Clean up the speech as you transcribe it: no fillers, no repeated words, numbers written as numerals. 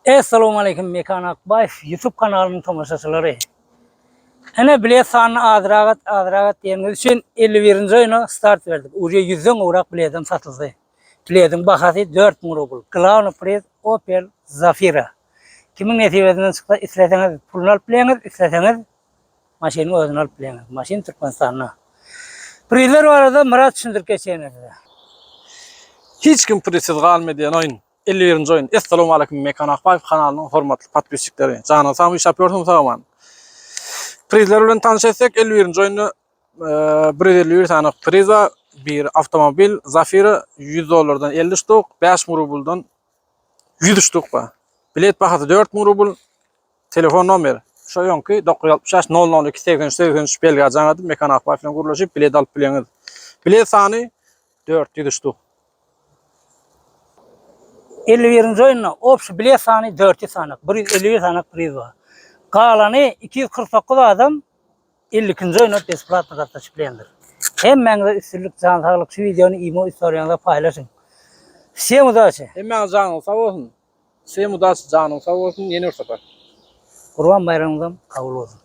Assalamu alaikum Mekan Akbayev YouTube kanalının tamaşaçıları. Ana bilet sanını azragat diýeniz üçin 51-nji oýuna start berdik. Uje 100-den urak biletim satyldy. Biletin bahasy 4000 rubl. Crown Prince Opel Zafira. Kimin netibesinden çyksa isleseňiz pulunu alyp bileňiz, isleseňiz maşyny özüne alyp bileňiz. Maşyn Türkmenistan'a. Prizler barada Murat düşündirip geçýäňiz. Hiç kim presiz galmadiýan oýun. 51-nji oýun. Assalamu alaikum Mekan Akbayev kanalynyň hormatly patpisçikleri. Jana samy iş yapýarsam sagaman. Prizler bilen tanışsak 51-nji oýuny 150 tane priz var. Bir avtomobil Zafira $100'dan 50 ştuk, 5000 rubldan 100 ştuk ba. Bilet bahasy 4000 rubl. Telefon nomeri şu ýonky 966 002 83 belge janady Mekan Akbayew bilen guruluşyp bilet alyp bileňiz. Bilet sany 400 ştuk. 51-nji oýuna opşy bilet sany 400 sanak. 150 sanak priz var. Galany 249 adam 50-nji oýuna besplatny gatnaşyp bilendir. Hemmeňize üstünlük can saglyk şu videony imo istoriýanyňda paýlaşyň. Всем удачи. Hemmeňiz janyňyz sag bolsun. Всем удачи, janyňyz sag bolsun. Ýene bir separ. Kurban bayramınızdan kabul olsun.